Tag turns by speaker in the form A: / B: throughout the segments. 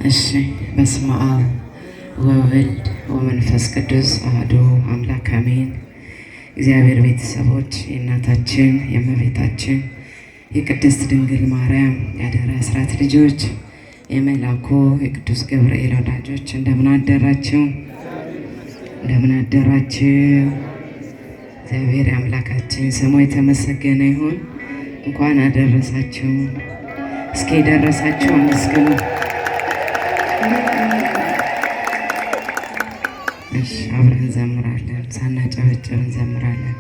A: እሺ በስመ አብ ወወልድ ወመንፈስ ቅዱስ አሐዱ አምላክ አሜን። እግዚአብሔር ቤተሰቦች፣ የእናታችን የእመቤታችን የቅድስት ድንግል ማርያም የአደራ አስራት ልጆች፣ የመላኩ የቅዱስ ገብርኤል ወዳጆች እንደምን አደራችሁ? እንደምን አደራችሁ? እግዚአብሔር አምላካችን ስሙ የተመሰገነ ይሁን። እንኳን አደረሳችሁ። እስኪ ደረሳችሁ አመስግኑ። እሺ አብረን እንዘምራለን፣ ሳናጨበጭብ እንዘምራለን።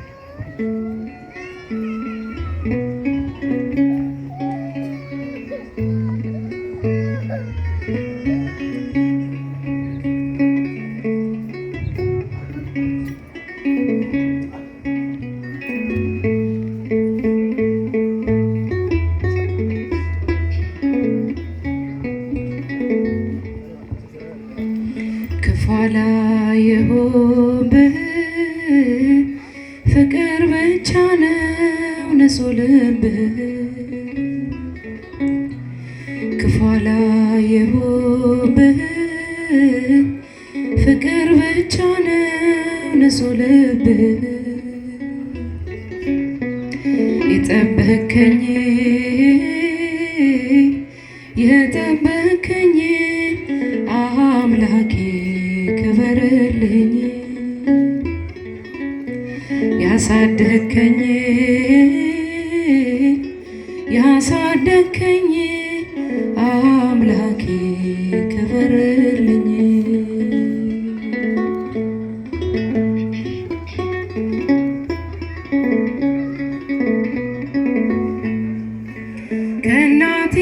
A: አላየሁብህ ፍቅር ብቻ ነው ንጹህ ልብህ። ክፉ አላየሁብህ ፍቅር ብቻ ነው ንጹህ ልብህ። የጠበከኝ የጠበከኝ አምላኬ ክበርልኝ። ያሳደከኝ ያሳደከኝ አምላኬ ክበርልኝ። ከእናቴ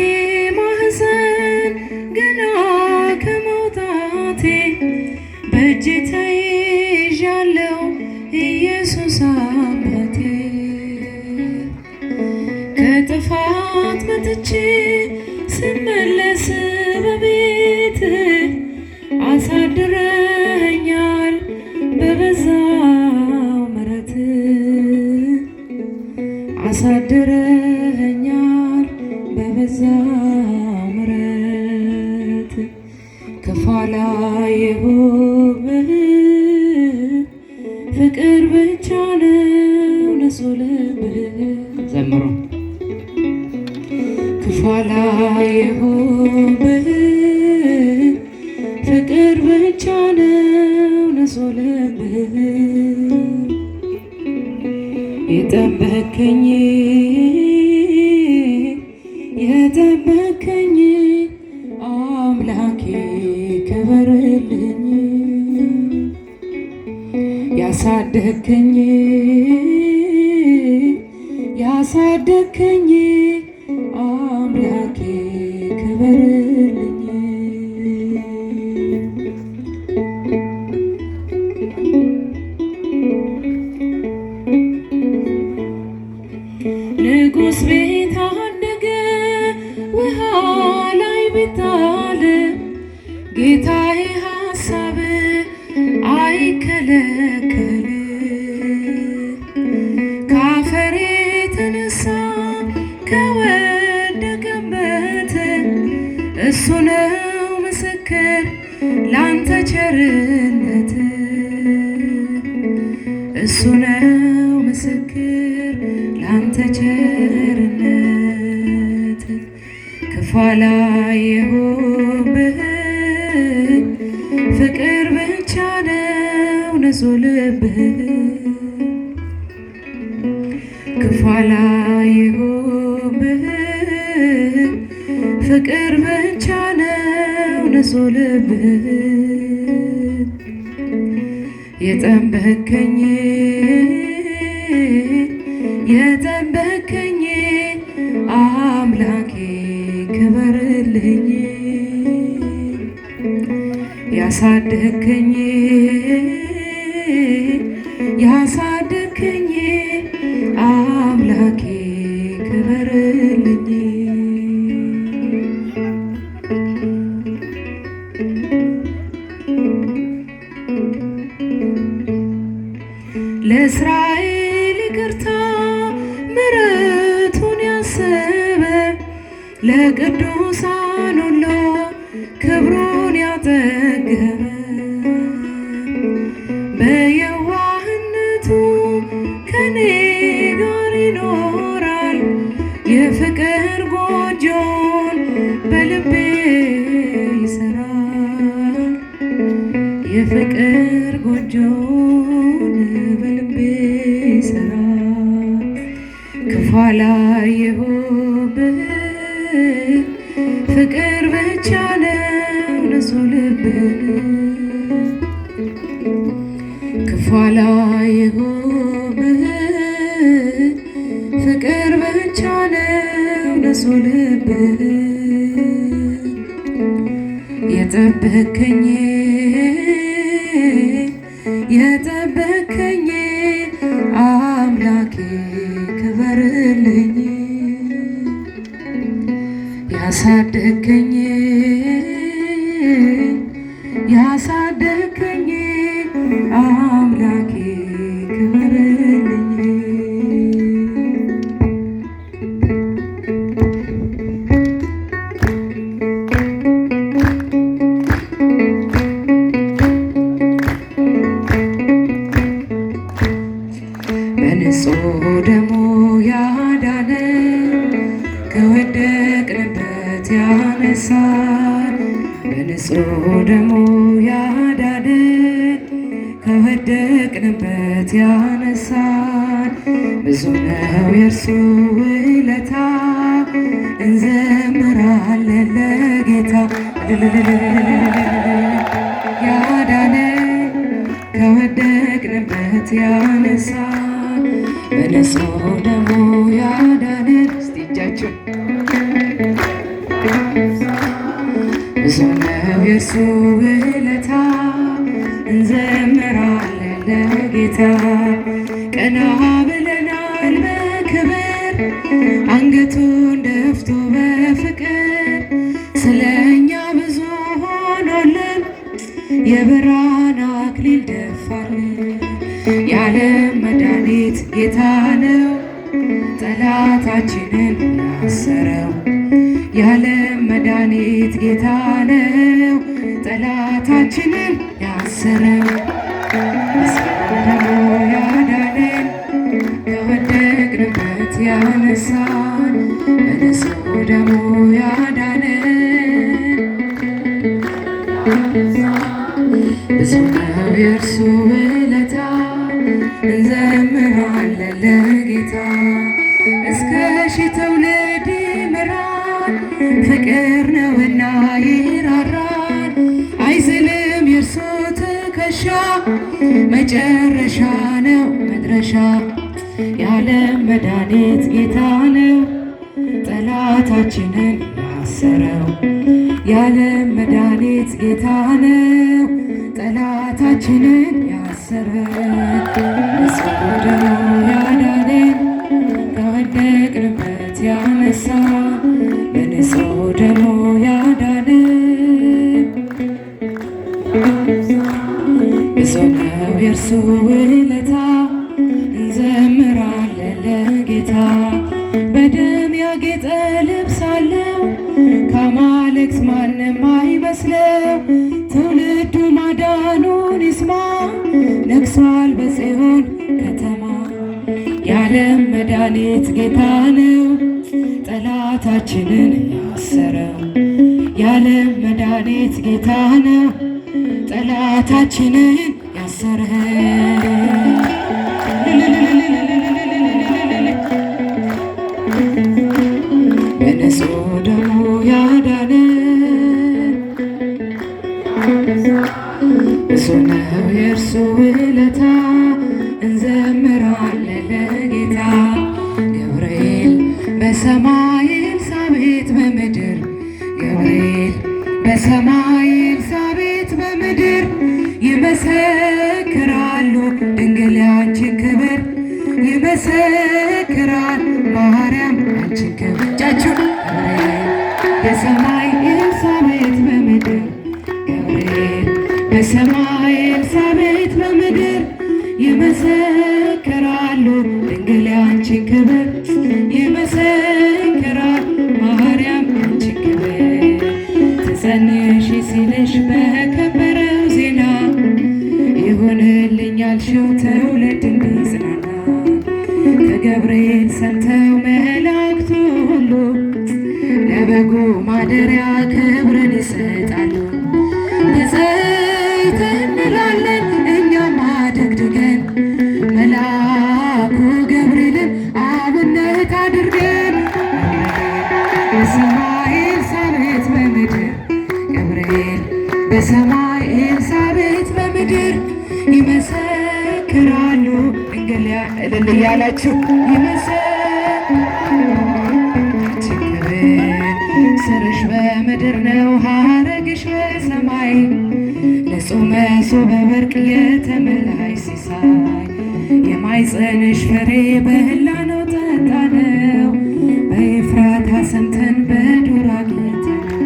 A: ማህፀን ገና ከመውጣቴ በእጅ ተይዣለሁ ኢየሱስ አባቴ። ከጥፋት መጥቼ ስመለስ በቤት አሳድረኛል በበዛው ምሕረት። አሳድረኛል በበዛው ምሕረት። ክፉ አላየሁብህ ፍቅር ብቻ ነው ንጹህ ልብህ። ዘምሩ። ክፉ አላየሁብህ ፍቅር ብቻ ነው ንጹህ ልብህ። የጠበከኝ የጠበከኝ አምላኬ ክበርልኝ። ያሳደከኝ ያሳደከኝ አምላኬ ክበርልኝ። ንጉሥ ቤት አደገ ውሃ ላይ ቢጣል ጌታዬ ሀሳብ አይከለከል። ከአፈር የተነሳ ከወደቀበት እሱ ነው ምስክር ላንተ ቸርነት። እሱ ነው ምስክር ላንተ ቸርነት። ክፉ አላየሁብህ ፍቅር ብቻ ነው ንጹህ ልብህ። ክፉ አላየሁብህ ፍቅር ብቻ ነው ንጹህ ልብህ። የጠበከኝ የጠበከኝ አምላኬ ክበርልኝ። ያሳደከኝ ያሳደከኝ አምላኬ ክበርልኝ። ለእስራኤል ይቅርታ ምሕረቱን ያሰበ ለቅዱሳን ሁሉ ክብሩን ያጠገበ በየዋህነቱ ከኔ ጋር ይኖራል። የፍቅር ጎጆን በልቤ ይሰራል። የፍቅር ጎጆን በልቤ ይሰራል። ክፉ አላየሁብህ ፍቅር ብቻ ነው ንጹሕ ልብህ። ክፉ አላየሁብህ ፍቅር ብቻ ነው ንጹሕ ልብህ። የጠበከኝ የጠበከኝ አምላኬ ክበርልኝ። ያሳደገኝ ያሳደገኝ አምላኬ ክበርልኝ። በንጹሕ ደሙ ያዳነ ከወደቅንበት ያነሳን። በንጹሕ ደሙ ያዳነ ከወደቅንበት ያነሳን። ብዙ ነው የእርሱ ውለታ እንዘምራለን ለጌታ። ያዳነ ከወደቅንበት ያነሳን በንጹሕ ደሙ ያዳነን። እስቲ እጃችሁን ብዙ ነው የእርሱ ውለታ እንዘምራለን ለጌታ። ቀና ብለናል በክብር አንገቱን ደፍቶ በፍቅር ስለኛ ብዙ ሆኖልን የብርሃን አክሊል ደፋልን። የዓለም መድኃኒት ጌታ ነው ጠላታችንን ያሰረው። የዓለም መድኃኒት ጌታ ነው ጠላታችንን ያሰረው። ደግሞ ያዳነን ከወደቅንበት ያነሳን በንጹሕ ደሙ ያዳነን። ብዙ ነው የእርሱ ውለታ እንዘምራለን ለጌታ። እስከ ሺህ ትውልድ ይምራል ፍቅር ነውና ይራራል። አይዝልም የእርሱ ትከሻ መጨረሻ ነው መድረሻ። የዓለም መድኃኒት ጌታ ነው ጠላታችንን ያሰረው። የዓለም መድኃኒት ጌታ ነው ጠላታችንን ያሰረው። ንጹሕ ደሙ ያዳነን ከወደቅንበት ያነሳን በንጹሕ ደሙ ያዳነን። ብዙ ነው የእርሱ ውለታ እንዘምራለን ለጌታ። በደም ያጌጠ ልብስ አለው ከአማልክት ማንም አይመስለው። ትውልዱ ማዳኑን ይስማ ነግሷል በጽዮን ከተማ። የዓለም መድኃኒት ጌታ ነው ጠላታችንን ያሰረው። የዓለም መድኃኒት ጌታ ነው ጠላታችንን ያሰረው። በንጹሕ ደሙ ያዳነን ብዙ ነው የእርሱ ውለታ እንዘምራለን ለጌታ። ገብርኤል በሰማይ ኤልሳቤጥ በምድር ገብርኤል በሰማይ ኤልሳቤጥ በምድር ይመሰክራሉ ድንግል ያንቺን ክብር ይመሰክራል ማርያም ያንቺን ክብር። እጃችሁ በሰማይ ኤልሳቤጥ በምድር ገብርኤል በሰማይ ኤልሳቤጥ በምድር ይመሰክራሉ ድንግል ያንቺን ክብር ይመሰክራል ማርያም ያንቺን ክብር። ትጸንይ ለበጉ ማደሪያ ክብርን ይሰጣሉ። በዘይት እንላለን እኛም አደግድገን መልአኩ ገብርኤልን አብነት አድርገን በሰማይ ኤልሳቤጥ በምድር ገብርኤል በሰማይ ኤልሳቤጥ በምድር ይመሰክራሉ። እልል እያላችሁ ስርሽ በምድር ነው ሐረግሽ በሰማይ ንጹሕ መሶበ ወርቅ የተመላሽ ሲሳይ የማኅፀንሽ ፍሬ በህላ ነው ጠጣ ነው በኤፍራታ ሰምተን በዱር አግኝተነው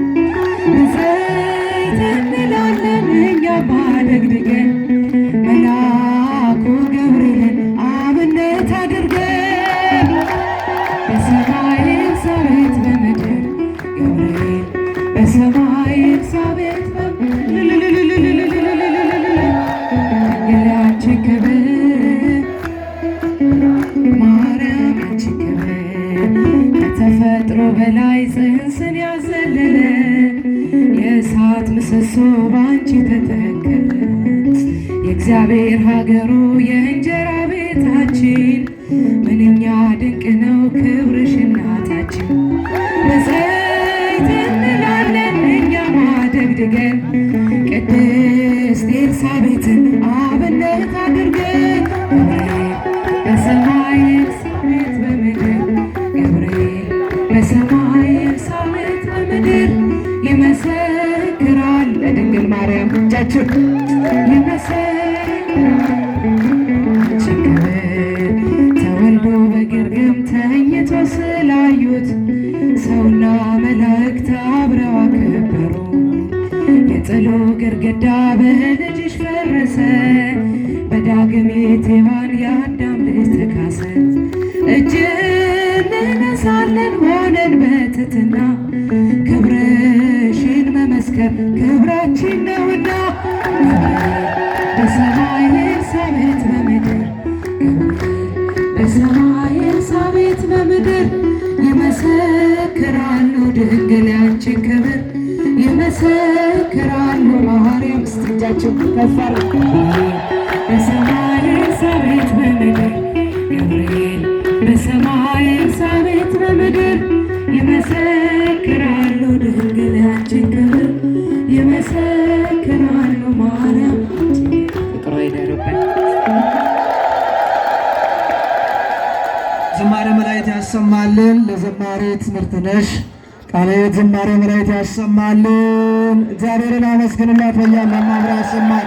A: በዘይት እንላለን እኛም አደግድገን መልአኩ ገብርኤልን አብነት አድርገን በሰማይ ኤልሳቤጥ በምድር ገብርኤል በሰማይ ኤልሳቤጥ ያንቺን ክብር ማርያም ያንቺን ክብር ከተፈጥሮ በላይ ጽንስን ያዘለለ የእሳት ምሰሶ ባንቺ ተተከለ የእግዚአብሔር ሀገሩ የእንጀራ ቤታችን ምንኛ ድንቅ ነው ክብርሽ እናታችን። በዘይት እንላለን እኛም አደግድገን ቅድስት ኤልሳቤጥን አብነት አድርገን በሰማይ ኤልሳቤጥ በምድር ገብርኤል በሰማይ ኤልሳቤጥ በምድር ይመሰክራል ለድንግል ማርያም እጃችን ተወልዶ በግርግም ተኝቶ ስላዩት ሰውና መላእክት አብረው አከበሩ። የጥሉ ግርግዳ በልጅሽ ፈረሰ በዳግሚት ሔዋን የአዳም ልጅ ተካሰ። እጅ እንነሳለን ሆነን በትሕትና ክብርሽን መመስከር ክብራችን ነውና በሰማይ ኤልሳቤጥ በምድር በሰማይ ኤልሳቤጥ በምድር ይመሰክራሉ ድንግል ያንቺን ክብር ይመሰክራሉ። ማርያም ስትጃቸው ከፈር በሰማይ ኤልሳቤጥ በምድር ገብርኤል በሰማይ ኤልሳቤጥ በምድር ይመሰክራሉ ድንግል ያንቺን ክብር ይመሰክራሉ። ማርያም ፍቅሯ ይደርብን።
B: ዝማሬ መላእክት ያሰማልን። ለዘማሪ ትምህርትነሽ ቃለ ሕይወት ዝማሬ መላእክት ያሰማልን። እግዚአብሔርን አመስግኑላት። በያለና አብራ ያሰማል።